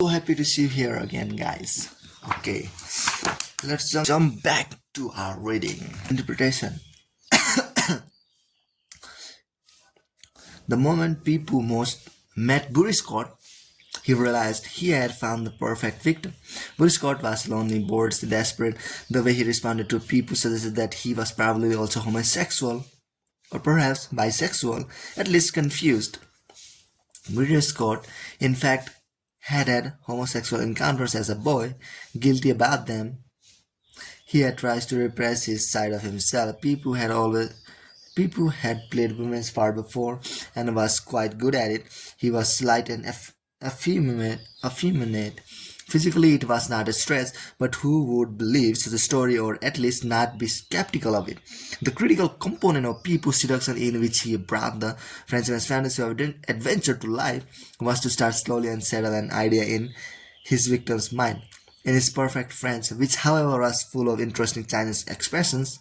So happy to see you here again, guys. Okay, let's jump back to our reading. Interpretation. The moment Pipu most met Buriscott, he realized he had found the perfect victim. Buriscott was lonely, bored, desperate. The way he responded to Pipu suggested that he was probably also homosexual, or perhaps bisexual, at least confused. Buriscott, in fact, had homosexual encounters as a boy, guilty about them. He had tried to repress his side of himself. People had played women's part before and was quite good at it. He was slight and effeminate. Physically, it was not a stretch, but who would believe such a story or at least not be skeptical of it? The critical component of Pipu's seduction, in which he brought the Frenchman's fantasy of adventure to life, was to start slowly and settle an idea in his victim's mind. In his perfect French, which however was full of interesting Chinese expressions,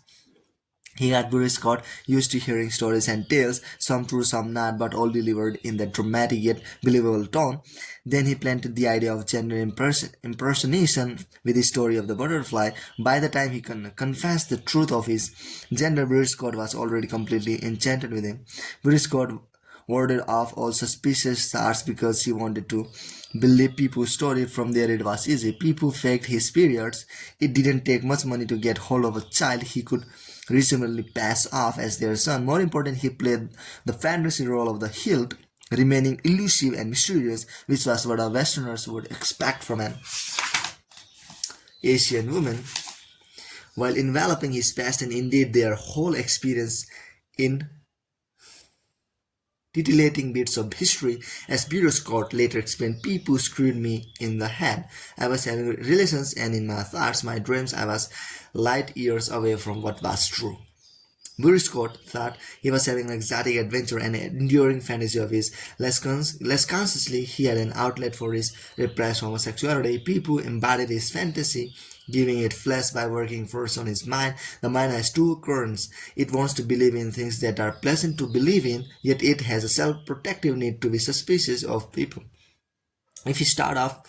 he had Buriscott used to hearing stories and tales, some true, some not, but all delivered in that dramatic yet believable tone. Then he planted the idea of gender impersonation with his story of the butterfly. By the time he confessed the truth of his gender, Buriscott was already completely enchanted with him. Buriscott warded off all suspicious thoughts because he wanted to believe Pipu's story. From there it was easy. Pipu faked his periods. It didn't take much money to get hold of a child he could reasonably pass off as their son. More important, he played the fantasy role of the hilt, remaining elusive and mysterious, which was what our Westerners would expect from an Asian woman, while enveloping his past and indeed their whole experience in titillating bits of history. As Buriscott later explained, Pipu screwed me in the head. I was having relations, and in my thoughts, my dreams, I was light years away from what was true. Buriscott thought he was having an exotic adventure and an enduring fantasy of his. Less consciously, he had an outlet for his repressed homosexuality. Pipu embodied his fantasy, giving it flesh by working first on his mind. The mind has two currents. It wants to believe in things that are pleasant to believe in, yet it has a self-protective need to be suspicious of people. If you start off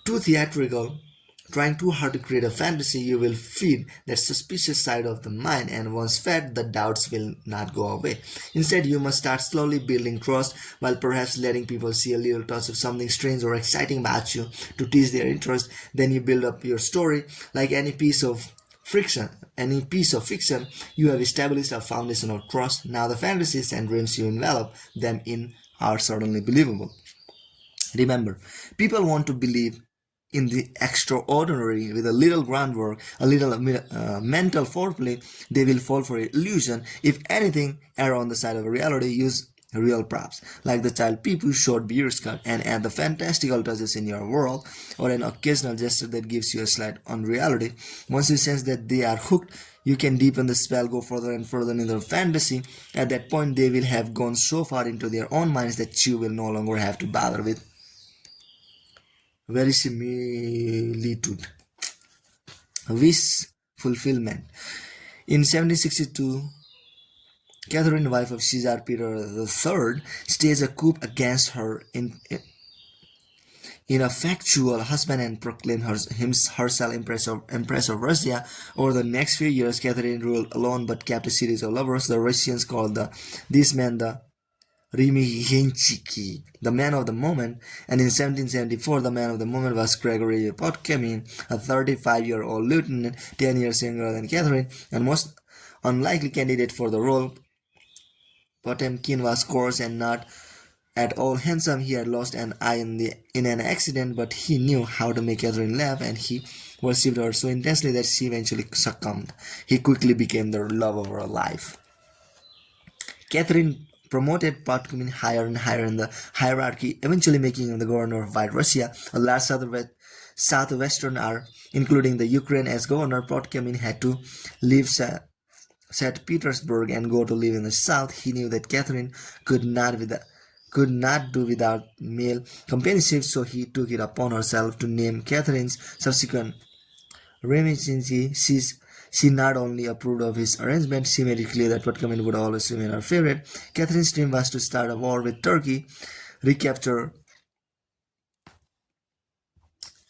too theatrical, trying too hard to create a fantasy, you will feed that suspicious side of the mind, and once fed, the doubts will not go away. Instead, you must start slowly building trust, while perhaps letting people see a little touch of something strange or exciting about you to tease their interest. Then you build up your story. Like any piece of fiction, you have established a foundation of trust. Now the fantasies and dreams you envelop them in are certainly believable. Remember, people want to believe in the extraordinary. With a little groundwork, a little mental foreplay, they will fall for illusion. If anything, err on the side of reality. Use real props, like the child Pipu showed Buriscott, and add the fantastical touches in your world, or an occasional gesture that gives you a slight unreality. Once you sense that they are hooked, you can deepen the spell, go further and further in their fantasy. At that point, they will have gone so far into their own minds that you will no longer have to bother with verisimilitude. Wish fulfillment. In 1762, Catherine, wife of Caesar Peter III, staged a coup against her ineffectual husband and proclaimed herself Empress of Russia. Over the next few years, Catherine ruled alone but kept a series of lovers. The Russians called this man the Rimiyenchiki, the man of the moment, and in 1774 the man of the moment was Gregory Potkamin, a 35-year-old lieutenant, 10 years younger than Catherine, and most unlikely candidate for the role. Potemkin was coarse and not at all handsome. He had lost an eye in an accident, but he knew how to make Catherine laugh, and he worshipped her so intensely that she eventually succumbed. He quickly became the love of her life. Catherine promoted Potkamin higher and higher in the hierarchy, eventually making him the governor of White Russia, a large southwestern arm, including the Ukraine. As governor. Potkamin had to leave St. Petersburg and go to live in the south. He knew that Catherine could not do without male companionship, so he took it upon herself to name Catherine's subsequent regency. She not only approved of his arrangement, she made it clear that Potkamin would always remain her favorite. Catherine's dream was to start a war with Turkey, recapture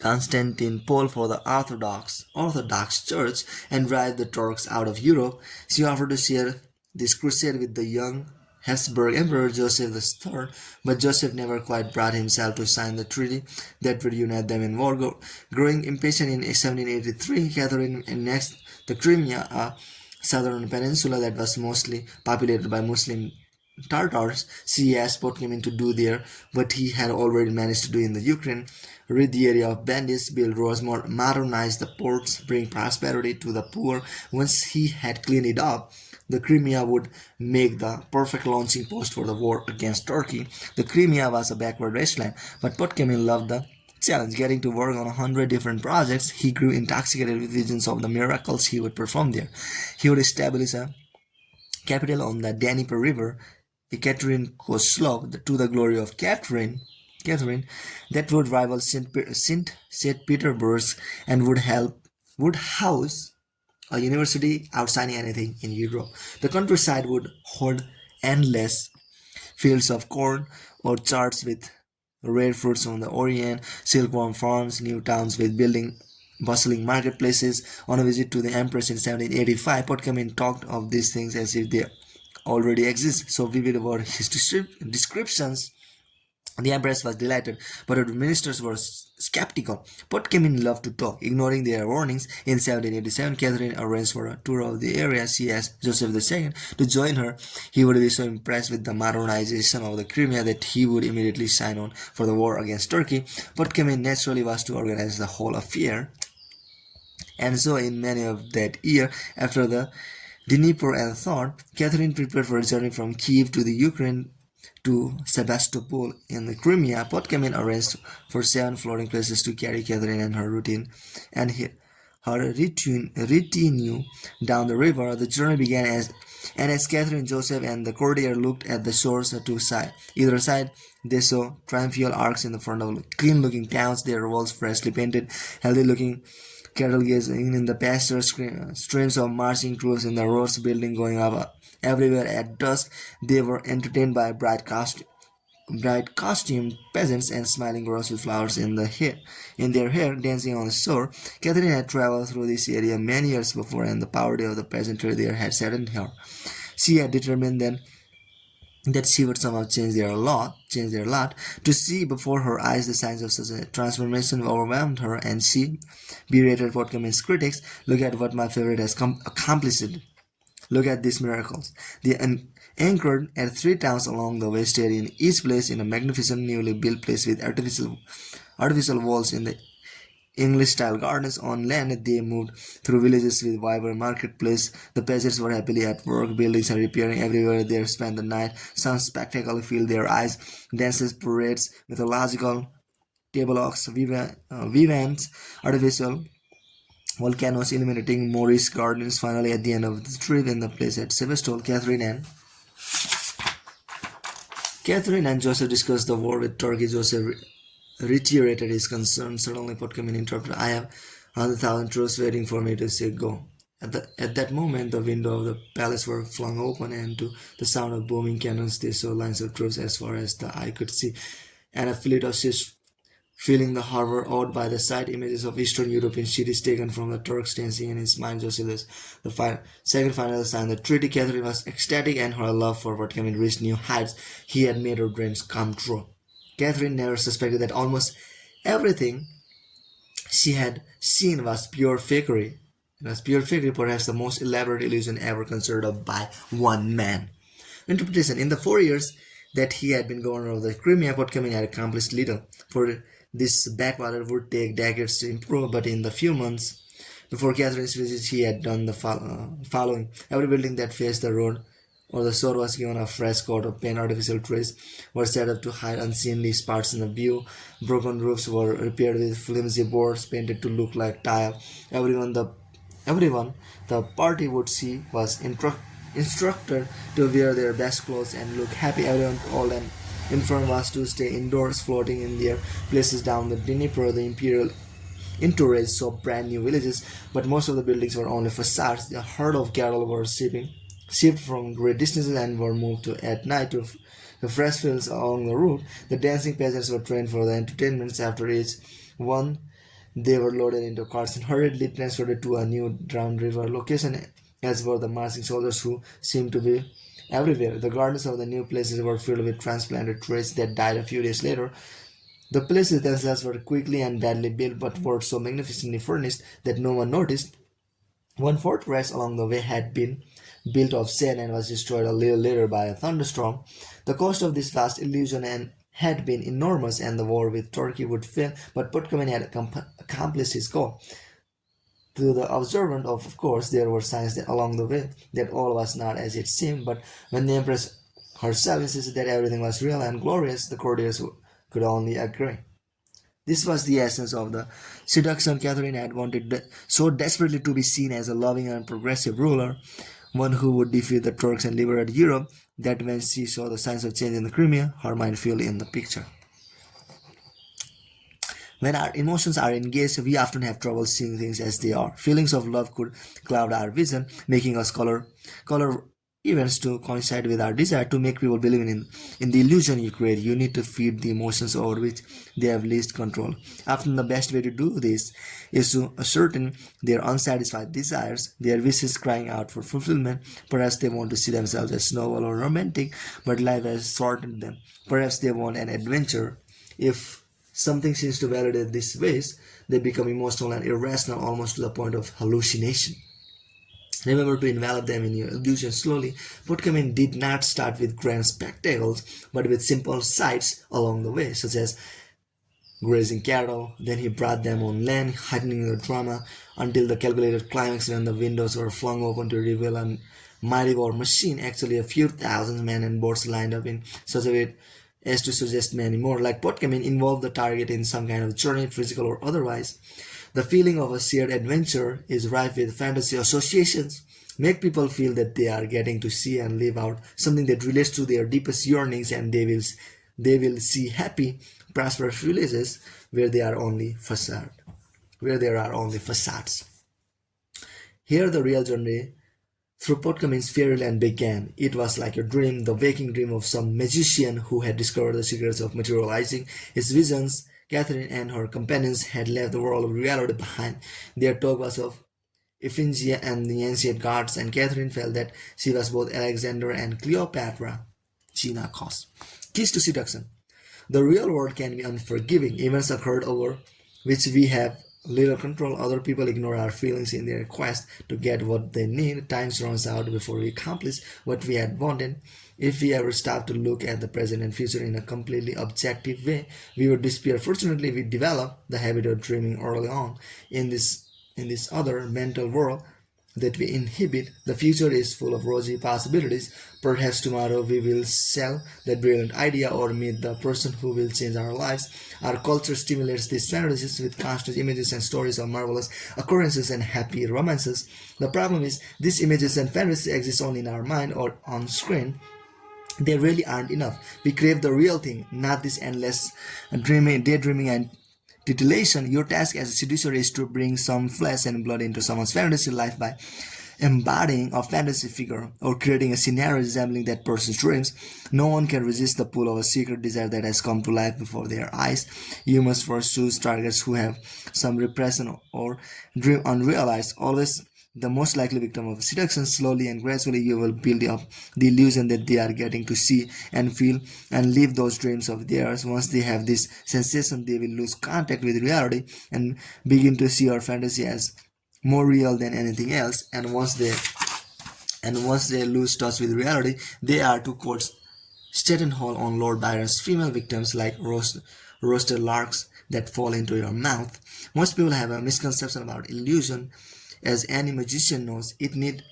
Constantinople for the Orthodox Church and drive the Turks out of Europe. She offered to share this crusade with the young Habsburg Emperor Joseph III, but Joseph never quite brought himself to sign the treaty that would unite them in war. Growing impatient in 1783, Catherine annexed the Crimea, a southern peninsula that was mostly populated by Muslim Tartars. She asked Potkamin to do there what he had already managed to do in the Ukraine, rid the area of bandits, build roads, modernize the ports, bring prosperity to the poor. Once he had cleaned it up, the Crimea would make the perfect launching post for the war against Turkey. The Crimea was a backward wasteland, but Potkamin loved the challenge. Getting to work on 100 different projects, he grew intoxicated with visions of the miracles he would perform there. He would establish a capital on the Dnieper River, Ekaterinskoye, to the glory of Catherine, that would rival St. Petersburg and would house a university outshining anything in Europe. The countryside would hold endless fields of corn, orchards with rare fruits from the Orient, silkworm farms, new towns with bustling marketplaces. On a visit to the Empress in 1785, Potkamin talked of these things as if they already exist. So vivid were his descriptions. The Empress was delighted, but her ministers were skeptical. Potkamin loved to talk. Ignoring their warnings, in 1787, Catherine arranged for a tour of the area. She asked Joseph II to join her. He would be so impressed with the modernization of the Crimea that he would immediately sign on for the war against Turkey. Potkamin naturally was to organize the whole affair. And so in May of that year, after the Dnieper and thaw, Catherine prepared for a journey from Kiev to the Ukraine to Sebastopol in the Crimea. Potkamin arranged for 7 floating places to carry Catherine and her retinue down the river. The journey began as Catherine, Joseph, and the courtier looked at the shores to either side. They saw triumphal arcs in the front of clean-looking towns, their walls freshly painted, healthy-looking cattle grazing in the pasture, streams of marching troops in the roads, building going up everywhere. At dusk, they were entertained by bright costumed peasants and smiling girls with flowers in their hair, dancing on the shore. Catherine had traveled through this area many years before, and the poverty of the peasantry there had saddened her. She had determined then that she would somehow change their lot. To see before her eyes the signs of such a transformation overwhelmed her, and she berated Potkamin's critics. Look at what my favorite has accomplished. Look at these miracles. They anchored at 3 towns along the West Area, each place in a magnificent newly built place with artificial walls in the English-style gardens. On land, they moved through villages with vibrant marketplace. The peasants were happily at work, buildings and repairing everywhere. They spent the night. Some spectacle filled their eyes. Dances, parades, mythological tableaux, vivants, artificial volcanoes illuminating Moorish gardens. Finally, at the end of the trip in the place at Sebastopol, Catherine and Joseph discussed the war with Turkey. Joseph reiterated his concern. Suddenly, Potkamin interrupted. I have 100,000 troops waiting for me to say go. At that moment, the windows of the palace were flung open, and to the sound of booming cannons, they saw lines of troops as far as the eye could see, and a fleet of ships filling the harbor. Awed by the sight, images of Eastern European cities taken from the Turks dancing in his mind, Joseph the second finally signed the treaty. Catherine was ecstatic, and her love for Potkamin reached new heights. He had made her dreams come true. Catherine never suspected that almost everything she had seen was pure fakery. It was pure fakery, perhaps the most elaborate illusion ever conjured up by one man. Interpretation. In the 4 years that he had been governor of the Crimea, Potkamin had accomplished little, for this backwater would take decades to improve, but in the few months before Catherine's visit, he had done the following. Every building that faced the road or the shore was given a fresh coat of paint. Artificial trees were set up to hide unseemly spots in the view. Broken roofs were repaired with flimsy boards painted to look like tile. Everyone the party would see was instructed to wear their best clothes and look happy. Everyone, old and infirm, was to stay indoors, floating in their places down the Dnieper. The imperial entourage saw brand new villages, but most of the buildings were only facades. The herd of cattle were shipped from great distances and were moved at night to the fresh fields along the route. The dancing peasants were trained for the entertainments. After each one, They were loaded into cars and hurriedly transported to a new downriver location, as were the marching soldiers who seemed to be everywhere. The gardens of the new places were filled with transplanted trees that died a few days later. The places themselves were quickly and badly built, but were so magnificently furnished that no one noticed. One fortress along the way had been built of sand and was destroyed a little later by a thunderstorm. The cost of this vast illusion had been enormous, and the war with Turkey would fail, but Putkamen had accomplished his goal. To the observant, of course, there were signs that along the way that all was not as it seemed, but when the Empress herself insisted that everything was real and glorious, the courtiers could only agree. This was the essence of the seduction Catherine had wanted so desperately to be seen as a loving and progressive ruler, one who would defeat the Turks and liberate Europe, that when she saw the signs of change in the Crimea, her mind filled in the picture. When our emotions are engaged, we often have trouble seeing things as they are. Feelings of love could cloud our vision, making us color events to coincide with our desire to make people believe in the illusion you create. You need to feed the emotions over which they have least control. Often the best way to do this is to ascertain their unsatisfied desires, their wishes crying out for fulfillment. Perhaps they want to see themselves as noble or romantic, but life has shortened them. Perhaps they want an adventure. If something seems to validate these ways, they become emotional and irrational, almost to the point of hallucination. Remember to envelop them in your illusion slowly. Putkamen did not start with grand spectacles, but with simple sights along the way, such as grazing cattle. Then he brought them on land, heightening the drama until the calculated climax when the windows were flung open to reveal a mighty war machine, actually a few thousand men and boats lined up in such a way as to suggest many more. Like Putkamen involved the target in some kind of journey, physical or otherwise. The feeling of a shared adventure is rife with fantasy associations. Make people feel that they are getting to see and live out something that relates to their deepest yearnings, and they will see happy, prosperous villages where there are only facades. Here the real journey through Potkamen's fairyland began. It was like a dream, the waking dream of some magician who had discovered the secrets of materializing his visions. Catherine and her companions had left the world of reality behind. Their talk was of Iphigeia and the ancient gods, and Catherine felt that she was both Alexander and Cleopatra. Gina Kos. Keys to seduction. The real world can be unforgiving. Events occurred over which we have little control. Other people ignore our feelings in their quest to get what they need. Time runs out before we accomplish what we had wanted. If we ever stop to look at the present and future in a completely objective way, we would despair. Fortunately, we develop the habit of dreaming early on. In this other mental world that we inhabit, the future is full of rosy possibilities. Perhaps tomorrow we will sell that brilliant idea or meet the person who will change our lives. Our culture stimulates these fantasies with constant images and stories of marvelous occurrences and happy romances. The problem is, these images and fantasies exist only in our mind or on screen. They really aren't enough. We crave the real thing, not this endless daydreaming and titillation. Your task as a seducer is to bring some flesh and blood into someone's fantasy life by embodying a fantasy figure or creating a scenario resembling that person's dreams. No one can resist the pull of a secret desire that has come to life before their eyes. You must first choose targets who have some repression or dream unrealized. Always the most likely victim of seduction. Slowly and gradually you will build up the illusion that they are getting to see and feel and live those dreams of theirs. Once they have this sensation, they will lose contact with reality and begin to see your fantasy as more real than anything else. And once they lose touch with reality, they are to quote Staten Hall on Lord Byron's female victims like roasted larks that fall into your mouth. Most people have a misconception about illusion. As any magician knows, it need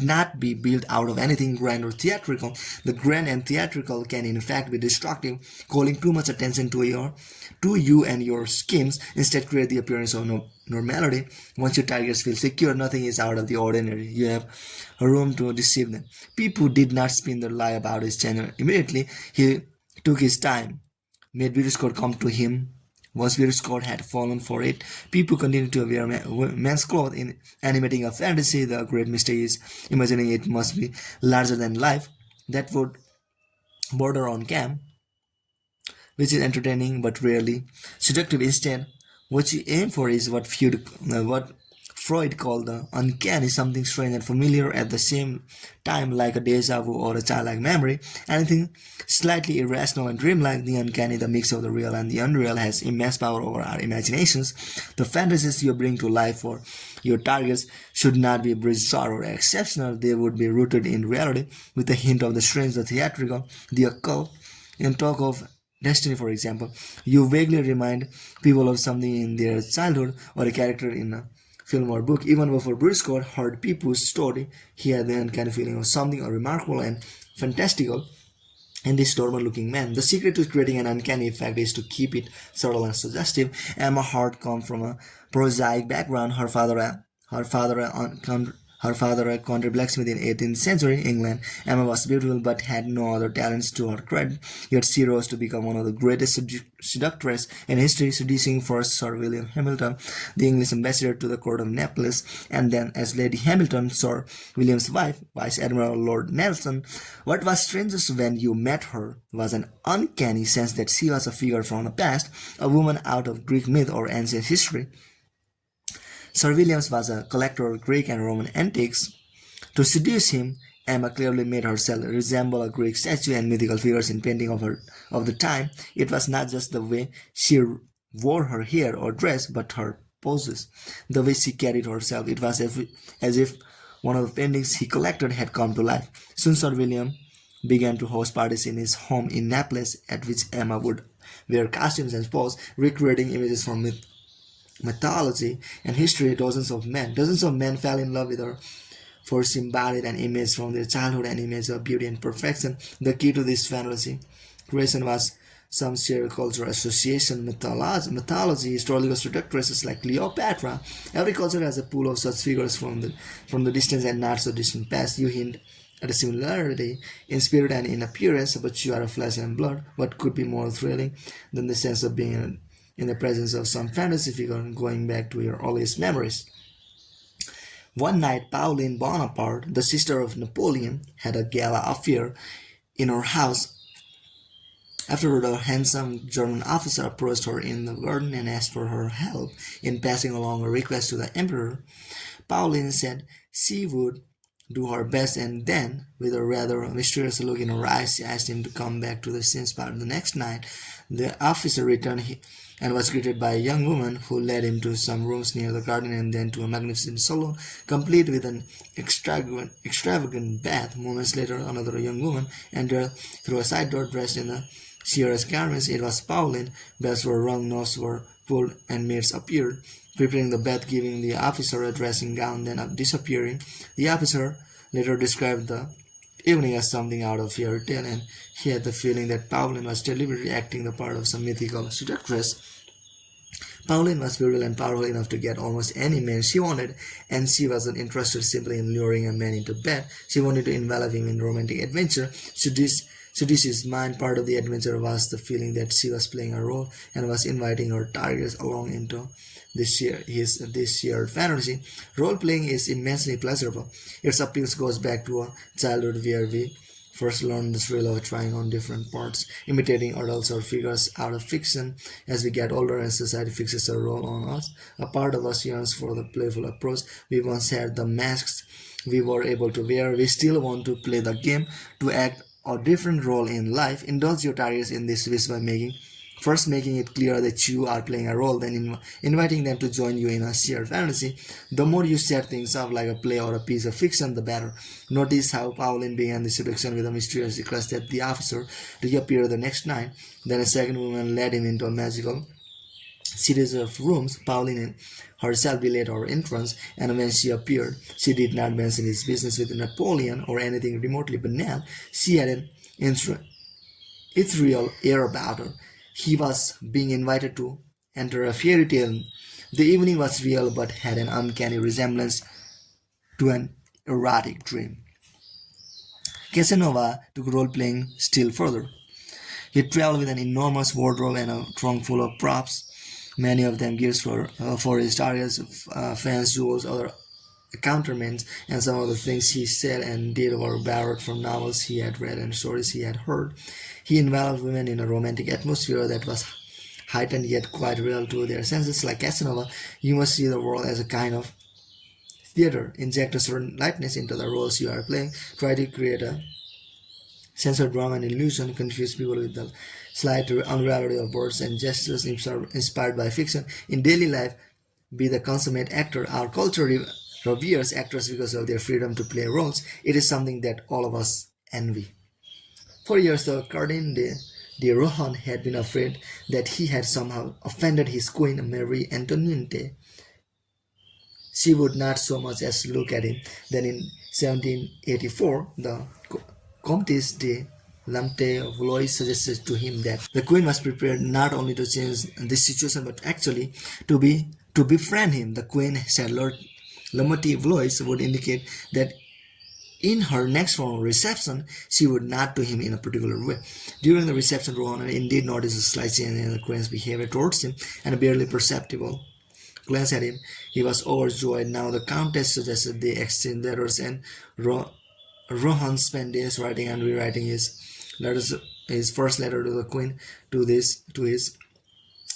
not be built out of anything grand or theatrical. The grand and theatrical can in fact be destructive, calling too much attention to you and your schemes. Instead, create the appearance of normality. Once your targets feel secure, nothing is out of the ordinary. You have room to deceive them. People did not spin their lie about his tenure immediately. He took his time, made Scott come to him. Once Scott had fallen for it, people continued to wear men's clothes in animating a fantasy. The great mistake is imagining it must be larger than life. That would border on camp. which is entertaining but rarely seductive. Instead, what you aim for is what Freud called the uncanny, something strange and familiar at the same time, like a deja vu or a childlike memory. Anything slightly irrational and dreamlike, the uncanny, the mix of the real and the unreal, has immense power over our imaginations. The fantasies you bring to life for your targets should not be bizarre or exceptional, they would be rooted in reality, with a hint of the strange, the theatrical, the occult. In talk of destiny, for example, you vaguely remind people of something in their childhood or a character in a film or book. Even before Bruce Scott heard Peepu's story, he had the uncanny feeling of something remarkable and fantastical in this normal looking man. The secret to creating an uncanny effect is to keep it subtle and suggestive. Emma Hart comes from a prosaic background. Her father, a country blacksmith in 18th century England. Emma was beautiful but had no other talents to her credit, yet she rose to become one of the greatest seductresses in history, seducing first Sir William Hamilton, the English ambassador to the court of Naples, and then as Lady Hamilton, Sir William's wife, Vice Admiral Lord Nelson. What was strangest when you met her was an uncanny sense that she was a figure from the past, a woman out of Greek myth or ancient history. Sir Williams was a collector of Greek and Roman antiques. To seduce him, Emma clearly made herself resemble a Greek statue and mythical figures in painting of the time. It was not just the way she wore her hair or dress, but her poses, the way she carried herself. It was as if one of the paintings he collected had come to life. Soon Sir William began to host parties in his home in Naples, at which Emma would wear costumes and pose, recreating images from mythology and history. Dozens of men fell in love with her, for she embodied an image from their childhood, an image of beauty and perfection. The key to this fantasy creation was some shared cultural association. Mythology, historical seductresses like Cleopatra. Every culture has a pool of such figures from the distant and not so distant past. You hint at a similarity in spirit and in appearance, but you are of flesh and blood. What could be more thrilling than the sense of being in the presence of some fantasy figure going back to your earliest memories? One night, Pauline Bonaparte, the sister of Napoleon, had a gala affair in her house. Afterward, a handsome German officer approached her in the garden and asked for her help in passing along a request to the emperor. Pauline said she would do her best, and then, with a rather mysterious look in her eyes, she asked him to come back to the same spot the next night. The officer returned and was greeted by a young woman who led him to some rooms near the garden and then to a magnificent salon, complete with an extravagant bath. Moments later, another young woman entered through a side door dressed in the sheerest garments. It was Pauline. Bells were rung, knobs were pulled, and maids appeared, preparing the bath, giving the officer a dressing gown, then disappearing. The officer later described the evening as something out of fairy tale, and he had the feeling that Pauline was deliberately acting the part of some mythical seductress. Pauline was beautiful and powerful enough to get almost any man she wanted, and she wasn't interested simply in luring a man into bed. She wanted to envelop him in romantic adventure. Seduce his mind. Part of the adventure was the feeling that she was playing a role and was inviting her targets along into this shared fantasy. Role-playing is immensely pleasurable. Its appeal goes back to a childhood where we first learn the thrill of trying on different parts, imitating adults or figures out of fiction. As we get older and society fixes a role on us, a part of us yearns for the playful approach. We once had the masks we were able to wear. We still want to play the game, to act a different role in life. Indulge your targets in this wish by making it clear that you are playing a role, then inviting them to join you in a shared fantasy. The more you set things up like a play or a piece of fiction, the better. Notice how Pauline began the seduction with a mysterious request that the officer reappear the next night. Then a second woman led him into a magical series of rooms. Pauline herself delayed her entrance, and when she appeared, she did not mention his business with Napoleon or anything remotely banal. She had an ethereal air about her. He was being invited to enter a fairy tale. The evening was real but had an uncanny resemblance to an erotic dream. Casanova took role-playing still further. He traveled with an enormous wardrobe and a trunk full of props, many of them gifts for his targets, fans, jewels, other counterments, and some of the things he said and did were borrowed from novels he had read and stories he had heard. He enveloped women in a romantic atmosphere that was heightened yet quite real to their senses. Like Casanova, you must see the world as a kind of theater. Inject a certain lightness into the roles you are playing. Try to create a sense of drama and illusion. Confuse people with the slight unreality of words and gestures inspired by fiction. In daily life, be the consummate actor. Our culture reveres actors because of their freedom to play roles. It is something that all of us envy. For years, the Cardin de Rohan had been afraid that he had somehow offended his queen, Marie Antoinette. She would not so much as look at him. Then in 1784, the Comtesse de Lamte-Valois suggested to him that the queen was prepared not only to change this situation but actually to befriend him. The queen said Lord Lamte-Valois would indicate that in her next formal reception, she would nod to him in a particular way. During the reception, Rohan indeed noticed a slight change in the queen's behavior towards him and a barely perceptible glance at him. He was overjoyed. Now the countess suggested they exchange letters, and Rohan spent days writing and rewriting his first letter to the queen. To his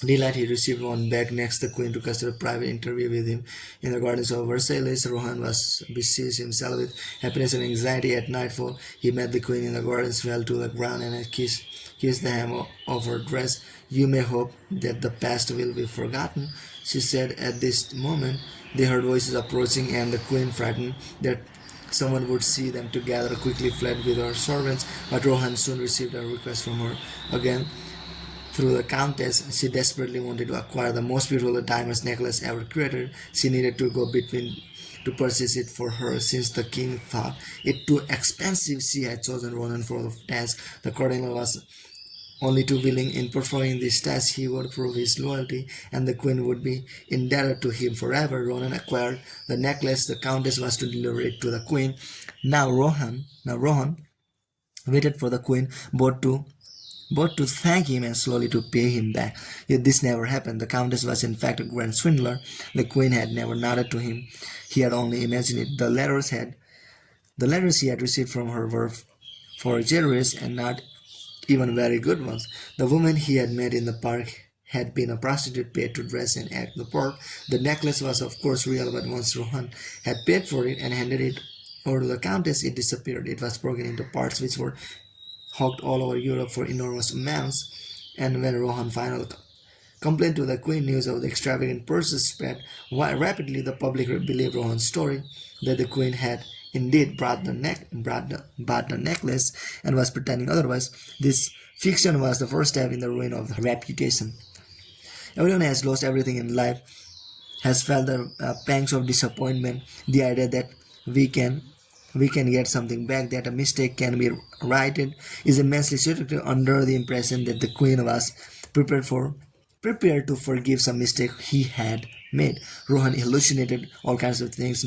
delight, he received one back. Next, the queen requested a private interview with him in the gardens of Versailles. Rohan was besieged himself with happiness and anxiety. At nightfall, he met the queen in the gardens, fell to the ground, and kissed the hem of her dress. "You may hope that the past will be forgotten," she said. At this moment, they heard voices approaching, and the queen, frightened that someone would see them together, quickly fled with her servants. But Rohan soon received a request from her again through the countess. She desperately wanted to acquire the most beautiful diamond necklace ever created. She needed to go between to purchase it for her. Since the king thought it too expensive, she had chosen Rohan for the task. The cardinal was only too willing. In performing this task, he would prove his loyalty, and the queen would be indebted to him forever. Rohan acquired the necklace. The countess was to deliver it to the queen. Now Rohan waited for the queen both to thank him and slowly to pay him back. Yet this never happened. The countess was in fact a grand swindler. The queen had never nodded to him. He had only imagined it. The letters he had received from her were forgeries, and not even very good ones. The woman he had met in the park had been a prostitute paid to dress and act the part. The necklace was of course real, but once Rohan had paid for it and handed it over to the countess, it disappeared. It was broken into parts which were hawked all over Europe for enormous amounts. And when Rohan finally complained to the queen, news of the extravagant purses spread rapidly. The public believed Rohan's story that the queen had indeed bought the necklace and was pretending otherwise. This fiction was the first step in the ruin of her reputation. Everyone has lost everything in life, has felt the pangs of disappointment. The idea that we can get something back, that a mistake can be righted, is immensely seductive. Under the impression that the queen was prepared to forgive some mistake he had made, Rohan hallucinated all kinds of things,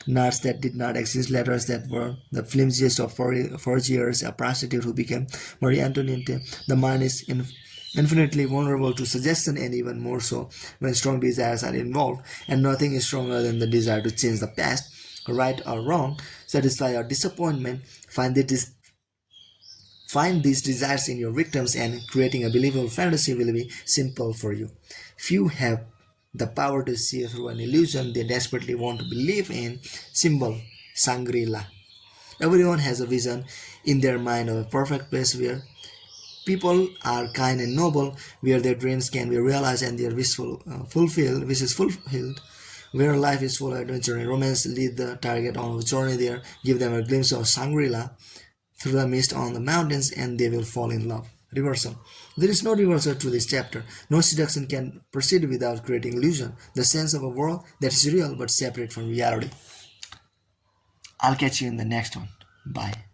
notes that did not exist, letters that were the flimsiest of forgeries, a prostitute who became Marie Antoinette. The mind is infinitely vulnerable to suggestion, and even more so when strong desires are involved, and nothing is stronger than the desire to change the past, right or wrong, satisfy or disappointment. Find these desires in your victims, and creating a believable fantasy will be simple for you. Few have the power to see through an illusion they desperately want to believe in. Symbol Shangri-La. Everyone has a vision in their mind of a perfect place where people are kind and noble, where their dreams can be realized and their wishes fulfilled, where life is full of adventure and romance. Lead the target on a journey there, give them a glimpse of Shangri-La through the mist on the mountains, and they will fall in love. Reversal. There is no reversal to this chapter. No seduction can proceed without creating illusion, the sense of a world that is real but separate from reality. I'll catch you in the next one. Bye.